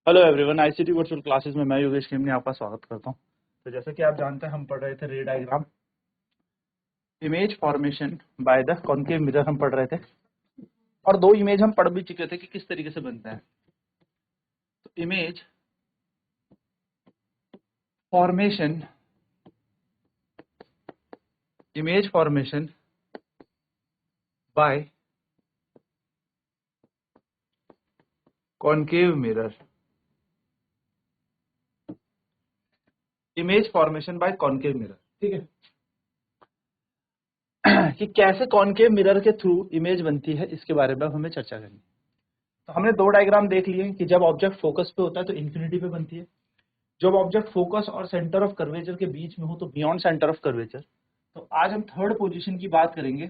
Hello everyone, ICT virtual classes में मैं योगेश खेमनी आपका स्वागत करता हूं। तो जैसा कि आप जानते हैं, हम पढ़ रहे थे रे diagram, image formation by the concave mirror हम पढ़ रहे थे, और दो इमेज हम पढ़ भी चुके थे कि किस तरीके से बनते हैं। तो image formation by concave mirror, image formation by concave mirror, ठीक है। कि कैसे कॉनकेव मिरर के थ्रू इमेज बनती है, इसके बारे में हमें चर्चा करनी है। तो हमने दो डायग्राम देख लिए कि जब ऑब्जेक्ट फोकस पे होता है तो इन्फिनिटी पे बनती है, जब ऑब्जेक्ट फोकस और सेंटर ऑफ कर्वेचर के बीच में हो तो बियॉन्ड सेंटर ऑफ कर्वेचर। तो आज हम थर्ड पोजीशन की बात करेंगे।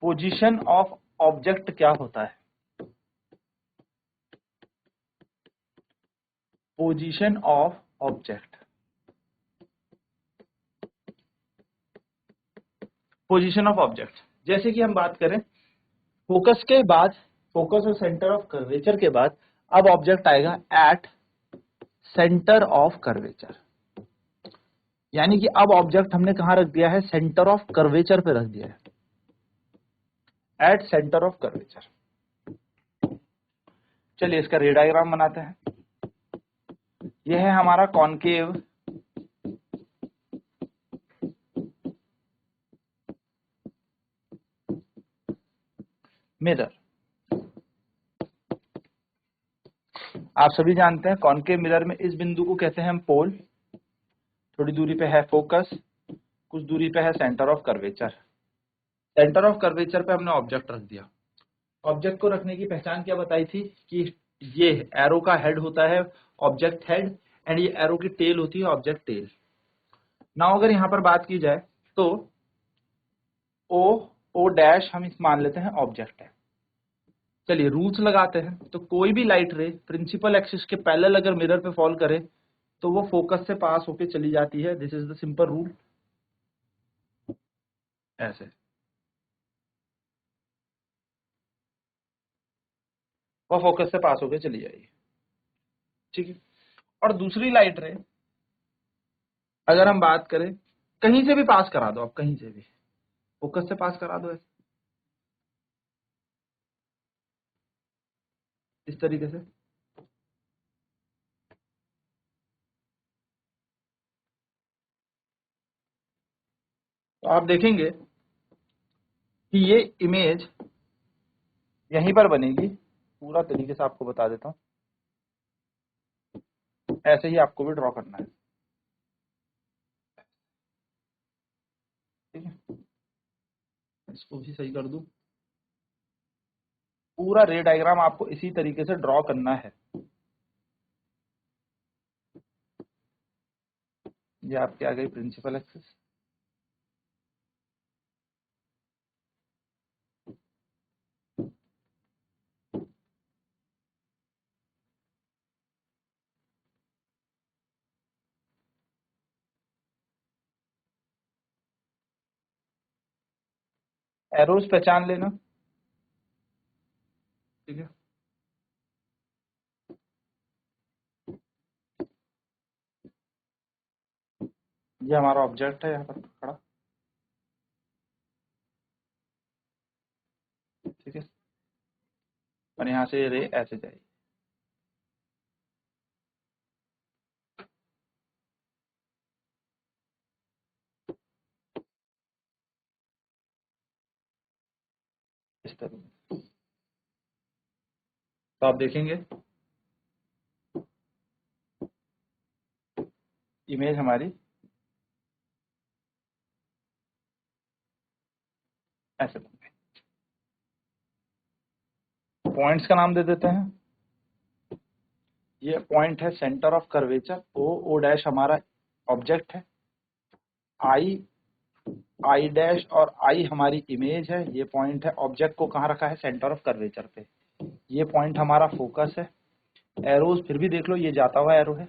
पोजीशन ऑफ ऑब्जेक्ट क्या होता है? Position of object, position of object जैसे कि हम बात करें फोकस के बाद, फोकस और सेंटर ऑफ कर्वेचर के बाद अब ऑब्जेक्ट आएगा एट सेंटर ऑफ कर्वेचर, यानी कि अब ऑब्जेक्ट हमने कहां रख दिया है? सेंटर ऑफ कर्वेचर पे रख दिया है, एट सेंटर ऑफ कर्वेचर। चलिए इसका रे डायग्राम बनाते हैं। यह है हमारा कॉनकेव मिरर। आप सभी जानते हैं कॉनकेव मिरर में इस बिंदु को कहते हैं हम पोल, थोड़ी दूरी पे है फोकस, कुछ दूरी पे है centre of curvature. Centre of curvature पे हमने ऑब्जेक्ट रख दिया। ऑब्जेक्ट को रखने की पहचान क्या बताई थी कि ये एरो का हेड होता है ऑब्जेक्ट हेड, एंड ये एरो की टेल होती है ऑब्जेक्ट टेल। नाउ अगर यहां पर बात की जाए तो ओ ओ डैश हम इस मान लेते हैं ऑब्जेक्ट है। चलिए रूल्स लगाते हैं। तो कोई भी लाइट रे प्रिंसिपल एक्सिस के पैरेलल अगर मिरर पे फॉल करे तो वो फोकस से पास होके चली जाती है। This is the simple rule. ऐसे वो फोकस से पास होके चली जाएगी, ठीक है। और दूसरी लाइट रे अगर हम बात करें, कहीं से भी पास करा दो, आप कहीं से भी फोकस से पास करा दो, ऐसे इस तरीके से। तो आप देखेंगे कि ये इमेज यहीं पर बनेगी। पूरा तरीके से आपको बता देता हूं, ऐसे ही आपको भी ड्रॉ करना है, ठीक है। इसको भी सही कर दूं। पूरा रे डायग्राम आपको इसी तरीके से ड्रॉ करना है। ये आपके आ गई प्रिंसिपल एक्सिस, एरोज पहचान लेना, ठीक है। ये हमारा ऑब्जेक्ट है यहाँ पर खड़ा, ठीक है। और यहाँ से रे ऐसे जाएगी, इस तरह। तो आप देखेंगे इमेज हमारी ऐसे बन गई। पॉइंट्स का नाम दे देते हैं। ये पॉइंट है centre of curvature, O O dash हमारा ऑब्जेक्ट है, आई आई डैश और आई हमारी इमेज है। ये पॉइंट है, ऑब्जेक्ट को कहाँ रखा है? सेंटर ऑफ कर्वेचर पे। ये पॉइंट हमारा फोकस है। एरोज फिर भी देख लो, ये जाता हुआ एरो है,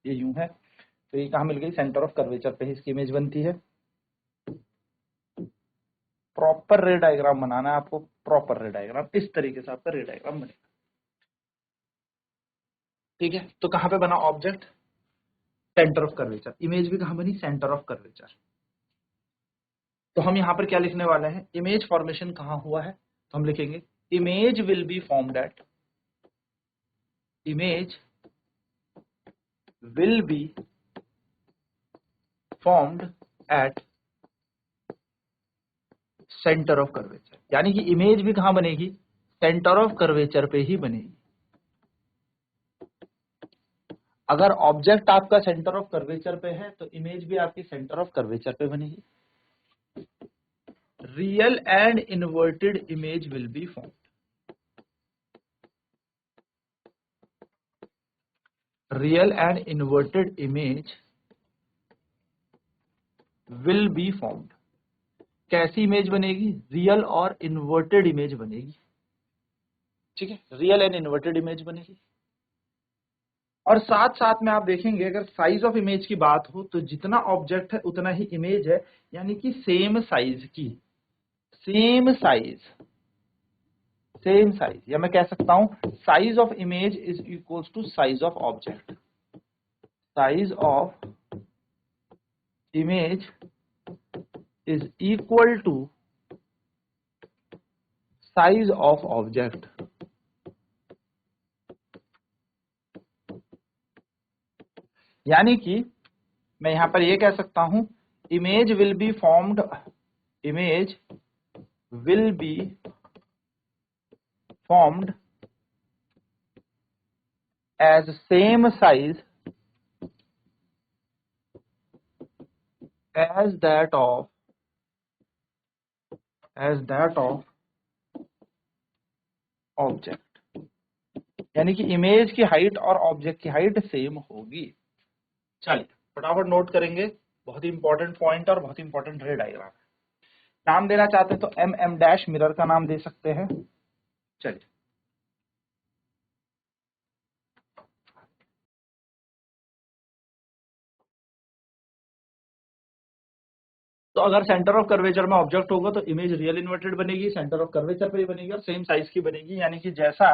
ये यूं है, तो ये कहाँ मिल गई? सेंटर ऑफ कर्वेचर पे ही इसकी इमेज बनती है। प्रॉपर रे डायग्राम बनाना है आपको, प्रॉपर रे डायग्राम, इस तरीके से आपका रे डायग्राम बनेगा। ठीक है, तो कहां पे बना object? Centre of curvature. Image भी कहां बनी? Centre of curvature. तो हम यहां पर क्या लिखने वाले हैं? इमेज फॉर्मेशन कहां हुआ है, तो हम लिखेंगे image will be formed at, image will be formed at centre of curvature. यानी कि इमेज भी कहां बनेगी? सेंटर ऑफ कर्वेचर पे ही बनेगी। अगर ऑब्जेक्ट आपका सेंटर ऑफ कर्वेचर पे है तो इमेज भी आपकी सेंटर ऑफ कर्वेचर पे बनेगी। Real and inverted image will be formed. Real and inverted image will be formed. कैसी इमेज बनेगी? रियल और इन्वर्टेड इमेज बनेगी। ठीक है, रियल एंड इन्वर्टेड इमेज बनेगी। और साथ साथ में आप देखेंगे अगर साइज ऑफ इमेज की बात हो तो जितना ऑब्जेक्ट है उतना ही इमेज है, यानी कि सेम साइज की, सेम साइज, सेम साइज, या मैं कह सकता हूं size of image is equals to size of object. Size of image is equal to size of object. यानी कि मैं यहां पर यह कह सकता हूं image will be formed, image will be formed as same size as that of object. यानी कि इमेज की हाइट और ऑब्जेक्ट की हाइट सेम होगी। चलिए फटाफट नोट करेंगे, बहुत ही इंपॉर्टेंट पॉइंट और बहुत ही इंपॉर्टेंट रे डायग्राम। नाम देना चाहते हैं तो MM डैश मिरर का नाम दे सकते हैं। चलिए तो अगर सेंटर ऑफ कर्वेचर में ऑब्जेक्ट होगा तो इमेज रियल इन्वर्टेड बनेगी, सेंटर ऑफ कर्वेचर पे ही बनेगी और सेम साइज की बनेगी। यानी कि जैसा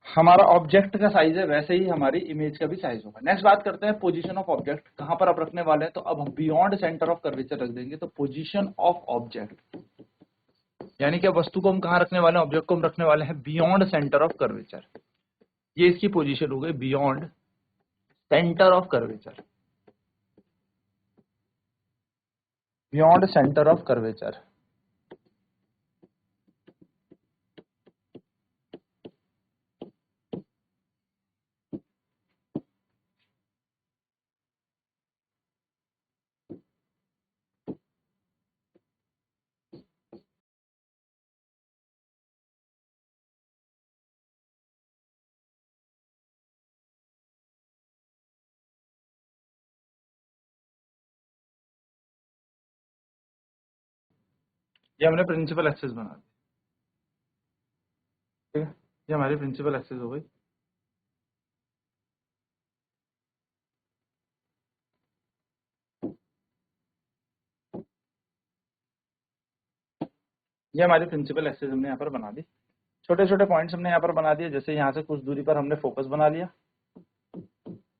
हमारा ऑब्जेक्ट का साइज है वैसे ही हमारी इमेज का भी साइज होगा। नेक्स्ट बात करते हैं पोजीशन ऑफ ऑब्जेक्ट, कहां पर आप रखने वाले हैं। तो अब हम बियॉन्ड सेंटर ऑफ कर्वेचर रख देंगे। तो पोजीशन ऑफ ऑब्जेक्ट यानी कि वस्तु को हम कहां रखने वाले हैं? ऑब्जेक्ट को हम रखने वाले हैं बियॉन्ड सेंटर ऑफ कर्वेचर। ये इसकी पोजीशन हो गई beyond centre of curvature, beyond centre of curvature. ये हमने प्रिंसिपल एक्सिस बना दी। ठीक है, ये हमारी प्रिंसिपल एक्सिस हो गई। ये हमारी प्रिंसिपल एक्सिस हमने यहाँ पर बना दी। छोटे छोटे पॉइंट्स हमने यहाँ पर बना दिए, जैसे यहाँ से कुछ दूरी पर हमने फोकस बना लिया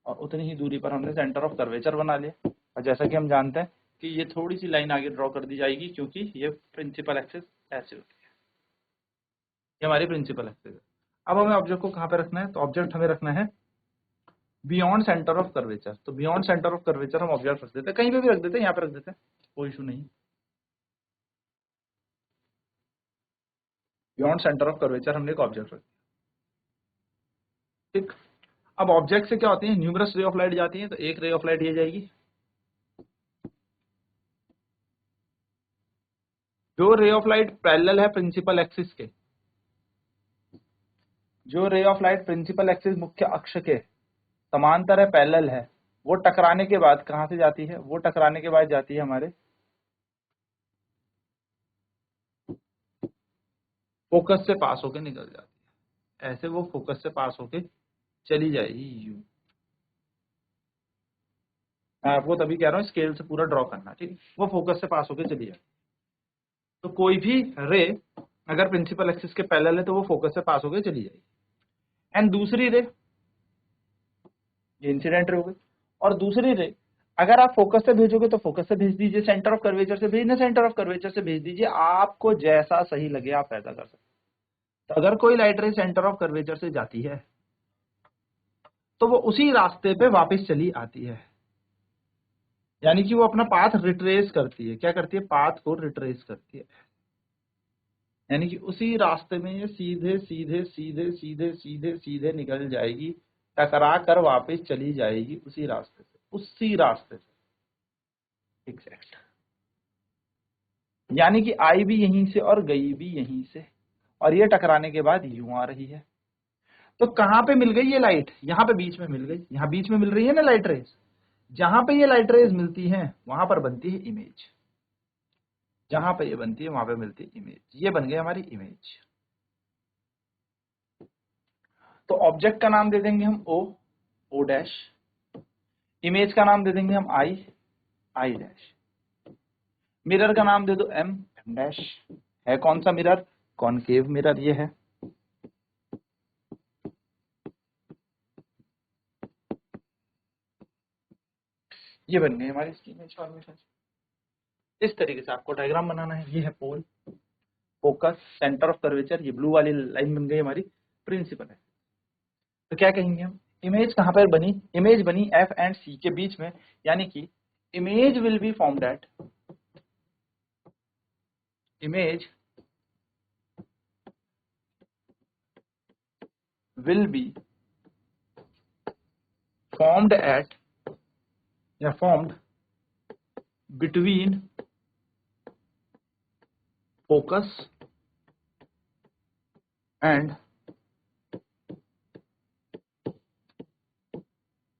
और उतनी ही दूरी पर हमने सेंटर ऑफ कर्वेचर बना लिया। और जैसा कि हम जानते हैं कि ये थोड़ी सी लाइन आगे ड्रॉ कर दी जाएगी क्योंकि ये प्रिंसिपल एक्सिस ऐसे होती है। ये हमारी प्रिंसिपल एक्सिस है। अब हमें ऑब्जेक्ट को कहाँ पे रखना है? तो ऑब्जेक्ट हमें रखना है बियॉन्ड सेंटर ऑफ कर्वेचर। तो बियॉन्ड सेंटर ऑफ कर्वेचर हम ऑब्जेक्ट रख देते हैं, कहीं पे भी रख देते हैं, यहाँ पे रख देते हैं, कोई इशू नहीं। बियॉन्ड सेंटर ऑफ कर्वेचर हमने एक ऑब्जेक्ट रख दिया। ठीक, अब ऑब्जेक्ट से क्या होती है? न्यूमरस रे ऑफ लाइट जाती है। तो एक रे ऑफ लाइट ये जाएगी, जो रे ऑफ लाइट पैरेलल है प्रिंसिपल एक्सिस के, जो ray of light principal axis मुख्य अक्ष के समांतर है, पैरेलल है, वो टकराने के बाद कहां से जाती है? वो टकराने के बाद जाती है हमारे फोकस से पास होके निकल जाती है। ऐसे वो फोकस से पास होके चली जाएगी यू। मैं आपको तभी कह रहा हूँ स्केल से पूरा ड्रॉ करना। ठीक, वो फोकस से पास होके चली जाएगी। तो कोई भी रे अगर प्रिंसिपल एक्सिस के पैरेलल है तो वो फोकस से पास होके चली जाएगी। एंड दूसरी रे ये इंसिडेंट रे हो गई। और दूसरी रे अगर आप फोकस से भेजोगे तो फोकस से भेज दीजिए, सेंटर ऑफ कर्वेचर से भेजना, सेंटर ऑफ कर्वेचर से भेज दीजिए, आपको जैसा सही लगे आप ऐसा कर सकते हैं। तो अगर कोई लाइट रे सेंटर ऑफ कर्वेचर से जाती है तो वो उसी रास्ते पे वापस चली आती है, यानी कि वो अपना पाथ रिट्रेस करती है। क्या करती है? पाथ को रिट्रेस करती है, यानी कि उसी रास्ते में ये सीधे सीधे सीधे सीधे सीधे सीधे निकल जाएगी, टकरा कर वापस चली जाएगी उसी रास्ते से, उसी रास्ते से एग्जैक्ट। यानी कि आई भी यहीं से और गई भी यहीं से, और ये टकराने के बाद यूं आ रही है। तो कहां पे मिल गई ये लाइट? यहां पे बीच में मिल गई, यहां बीच में मिल रही है ना लाइट रेज। जहां पे ये लाइट रेज मिलती हैं वहां पर बनती है इमेज, जहां पे ये बनती है वहां पे मिलती है इमेज। ये बन गई हमारी इमेज। तो ऑब्जेक्ट का नाम दे देंगे हम ओ, ओ डैश। इमेज का नाम दे देंगे हम आई, आई डैश। मिरर का नाम दे दो एम, एम डैश। है कौन सा मिरर? कॉनकेव मिरर ये है। ये बन गई हमारी इसकी इमेज फॉर्मेशन। इस तरीके से आपको डायग्राम बनाना है। ये है पोल, फोकस, सेंटर ऑफ कर्वेचर, ये ब्लू वाली लाइन बन गई हमारी प्रिंसिपल है। तो क्या कहेंगे हम? इमेज कहां पर बनी? इमेज बनी एफ एंड सी के बीच में, यानी कि image will be formed at, image will be formed at या formed between focus and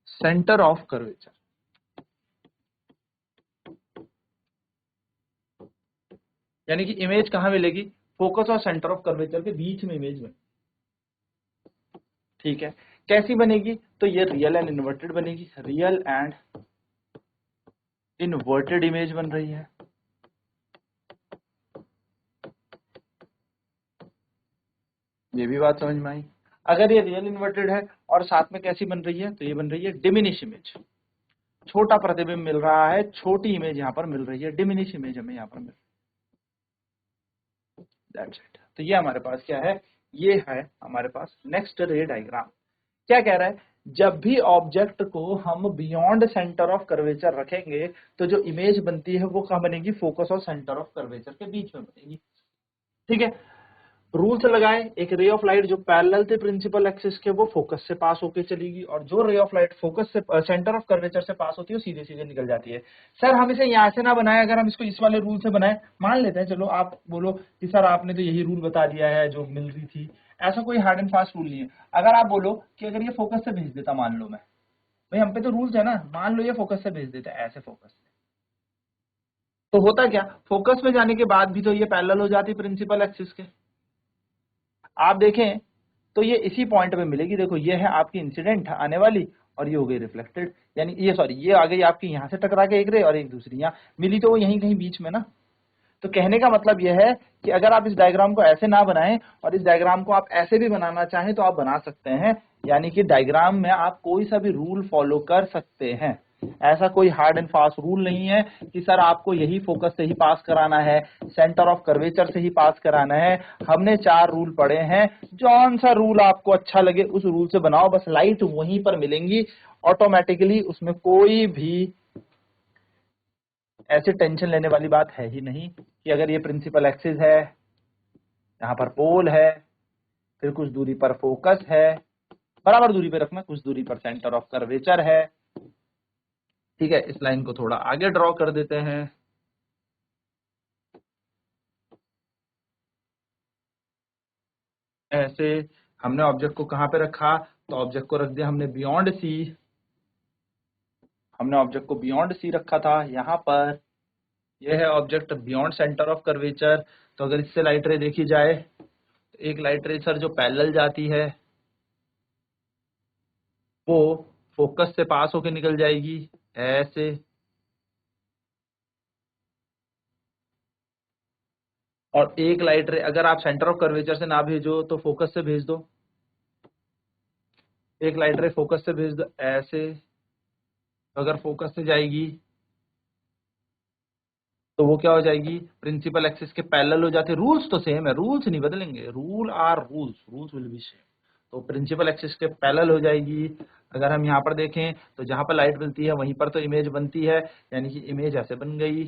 center of curvature। यानी कि इमेज कहां मिलेगी? फोकस और सेंटर ऑफ कर्वेचर के बीच में इमेज में। ठीक है, कैसी बनेगी? तो ये रियल एंड इन्वर्टेड बनेगी, रियल एंड इन्वर्टेड इमेज बन रही है। ये भी बात समझ में आई। अगर ये रियल इन्वर्टेड है और साथ में कैसी बन रही है, तो ये बन रही है डिमिनिश इमेज। छोटा प्रतिबिंब मिल रहा है, छोटी इमेज यहां पर मिल रही है, डिमिनिश इमेज हमें यहां पर मिल रही है। That's it. तो ये हमारे पास क्या है? ये है हमारे पास नेक्स्ट रे डायग्राम। क्या कह रहा है? जब भी ऑब्जेक्ट को हम बियॉन्ड सेंटर ऑफ कर्वेचर रखेंगे तो जो इमेज बनती है वो कहां बनेगी? फोकस और सेंटर ऑफ कर्वेचर के बीच में बनेगी। ठीक है, रूल्स लगाए। एक रे ऑफ लाइट जो पैरेलल थे प्रिंसिपल एक्सिस के वो फोकस से पास होके चलेगी, और जो रे ऑफ लाइट फोकस से सेंटर ऑफ कर्वेचर से पास होती है वो सीधे सीधे निकल जाती है। सर हम इसे यहाँ से ना बनाए, अगर हम इसको इस वाले रूल से बनाए, मान लेते हैं, चलो आप बोलो कि सर आपने तो यही रूल बता दिया है जो मिल रही थी, ऐसा कोई हार्ड एंड फास्ट रूल नहीं है। अगर आप बोलो कि अगर ये फोकस से भेज देता, मान लो मैं, भाई हम पे तो रूल्स है ना, मान लो ये फोकस से भेज देता ऐसे फोकस से, तो होता क्या? फोकस में जाने के बाद भी तो ये पैरेलल हो जाती प्रिंसिपल एक्सिस के। आप देखें तो ये इसी पॉइंट पे मिलेगी। देखो ये है आपकी इंसिडेंट आने वाली, और ये हो गई रिफ्लेक्टेड, यानी ये सॉरी ये आ गई आपकी यहां से टकरा के एक रे, और एक दूसरी यहाँ मिली, तो वो यहीं कहीं बीच में ना। तो कहने का मतलब यह है कि अगर आप इस डायग्राम को ऐसे ना बनाएं और इस डायग्राम को आप ऐसे भी बनाना चाहें तो आप बना सकते हैं, यानी कि डायग्राम में आप कोई सा भी रूल फॉलो कर सकते हैं। ऐसा कोई हार्ड एंड फास्ट रूल नहीं है कि सर आपको यही फोकस से ही पास कराना है, सेंटर ऑफ कर्वेचर से ही पास कराना है। हमने 4 रूल पढ़े हैं, जौन सा रूल आपको अच्छा लगे उस रूल से बनाओ, बस लाइट वहीं पर मिलेंगी ऑटोमेटिकली, उसमें कोई भी ऐसे टेंशन लेने वाली बात है ही नहीं कि अगर ये प्रिंसिपल एक्सिस है, यहाँ पर पोल है, फिर कुछ दूरी पर फोकस है, बराबर दूरी पे रखना, कुछ दूरी पर सेंटर ऑफ कर्वेचर है। ठीक है, इस लाइन को थोड़ा आगे ड्रॉ कर देते हैं। ऐसे हमने ऑब्जेक्ट को कहां पे रखा? तो ऑब्जेक्ट को रख दिया हमने बियॉन्ड सी, हमने ऑब्जेक्ट को बियॉन्ड सी रखा था यहाँ पर। यह है object beyond centre of curvature. तो अगर इससे लाइट रे देखी जाए तो एक लाइट रे सर जो पैरेलल जाती है वो फोकस से पास होके निकल जाएगी ऐसे, और एक लाइट रे अगर आप सेंटर ऑफ कर्वेचर से ना भेजो तो फोकस से भेज दो, एक लाइट रे फोकस से भेज दो ऐसे, अगर फोकस से जाएगी तो वो क्या हो जाएगी, प्रिंसिपल एक्सिस के पैरेलल हो जाते। रूल्स तो सेम है, रूल्स नहीं बदलेंगे, rule are rules, rules will be same. तो प्रिंसिपल एक्सिस के पैरेलल हो जाएगी। अगर हम यहाँ पर देखें तो जहां पर लाइट मिलती है वहीं पर तो इमेज बनती है, यानी कि इमेज ऐसे बन गई।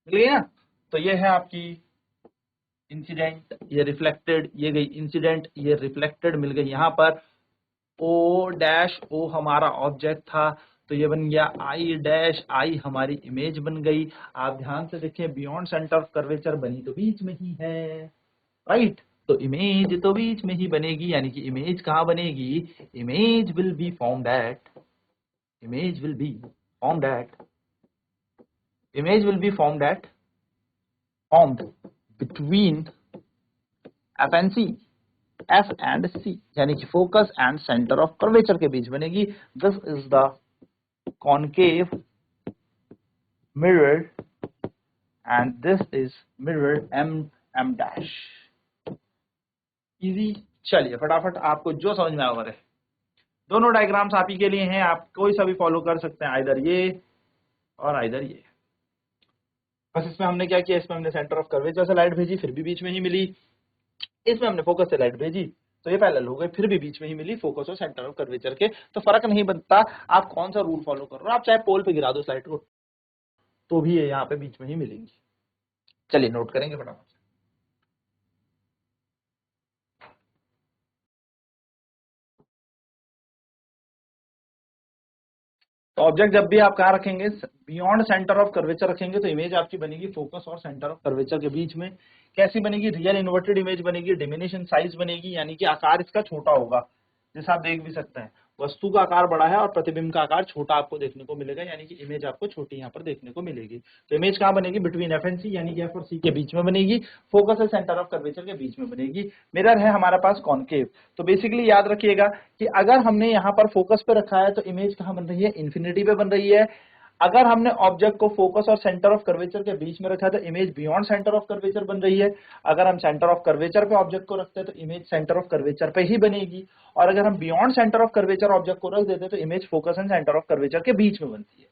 मिल गई ना। तो ये है आपकी इंसिडेंट, ये रिफ्लेक्टेड, ये गई इंसिडेंट, ये रिफ्लेक्टेड, मिल गई यहाँ पर। ओ डैश ओ हमारा ऑब्जेक्ट था, तो ये बन गया आई डैश आई, हमारी इमेज बन गई। आप ध्यान से देखिए, बियॉन्ड सेंटर ऑफ कर्वेचर बनी तो बीच में ही है, राइट। तो इमेज तो बीच में ही बनेगी, यानी कि इमेज कहाँ बनेगी, image will be formed at, image will be formed at, image will be formed at, formed between F and C, F and C, यानी कि focus and centre of curvature के बीच बनेगी। This is the concave mirror and this is mirror m dash। Easy. चलिए फटाफट आपको जो समझ में आया है, दोनों डायग्राम्स आप ही के लिए हैं, आप कोई सा भी फॉलो कर सकते हैं, आइदर ये और आइदर ये। बस इसमें हमने क्या किया, इसमें हमने सेंटर ऑफ कर्वेचर से लाइट भेजी, फिर भी बीच में ही मिली। इसमें हमने फोकस से लाइट भेजी तो ये पैरेलल हो गए, फिर भी बीच में ही मिली, फोकस और सेंटर ऑफ कर्वेचर के। तो फर्क नहीं बनता आप कौन सा रूल फॉलो कर रहे हो, आप चाहे पोल पे गिरा दो स्लाइड को तो भी ये यहाँ पे बीच में ही मिलेंगी। चलिए नोट करेंगे फटाफट। तो ऑब्जेक्ट जब भी आप कहाँ रखेंगे, बियॉन्ड सेंटर ऑफ कर्वेचर रखेंगे, तो इमेज आपकी बनेगी फोकस और सेंटर ऑफ कर्वेचर के बीच में। कैसी बनेगी, रियल इन्वर्टेड इमेज बनेगी, डिमिनिश इन साइज बनेगी, यानी कि आकार इसका छोटा होगा। जैसा आप देख भी सकते हैं, वस्तु का आकार बड़ा है और प्रतिबिंब का आकार छोटा आपको देखने को मिलेगा, यानी कि इमेज आपको छोटी यहाँ पर देखने को मिलेगी। तो इमेज कहाँ बनेगी, बिटवीन एफ एंड सी, यानी कि एफ और सी के बीच में बनेगी, फोकस और सेंटर ऑफ कर्वेचर के बीच में बनेगी। मिरर है हमारे पास कॉनकेव। तो बेसिकली याद रखिएगा कि अगर हमने यहाँ पर फोकस पे रखा है तो इमेज कहाँ बन रही है, इन्फिनिटी पे बन रही है। अगर हमने ऑब्जेक्ट को फोकस और सेंटर ऑफ कर्वेचर के बीच में रखा है तो image beyond centre of curvature बन रही है। अगर हम सेंटर ऑफ कर्वेचर पे ऑब्जेक्ट को रखते हैं तो इमेज सेंटर ऑफ कर्वेचर पे ही बनेगी, और अगर हम beyond centre of curvature object को रख देते हैं तो image focus and centre of curvature के बीच में बनती है।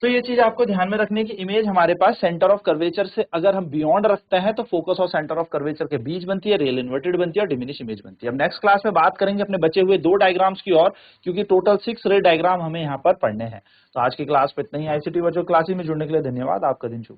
तो ये चीज आपको ध्यान में रखने की, इमेज हमारे पास सेंटर ऑफ कर्वेचर से अगर हम बियॉन्ड रखते हैं तो फोकस और सेंटर ऑफ कर्वेचर के बीच बनती है, रियल इन्वर्टेड बनती है और डिमिनिश इमेज बनती है। अब नेक्स्ट क्लास में बात करेंगे अपने बचे हुए 2 डायग्राम्स की और, क्योंकि टोटल 6 रे डायग्राम हमें यहाँ पर पढ़ने हैं। तो आज की क्लास पे इतना ही। आईसीटी बच्चों, क्लास में जुड़ने के लिए धन्यवाद। आपका दिन शुभ।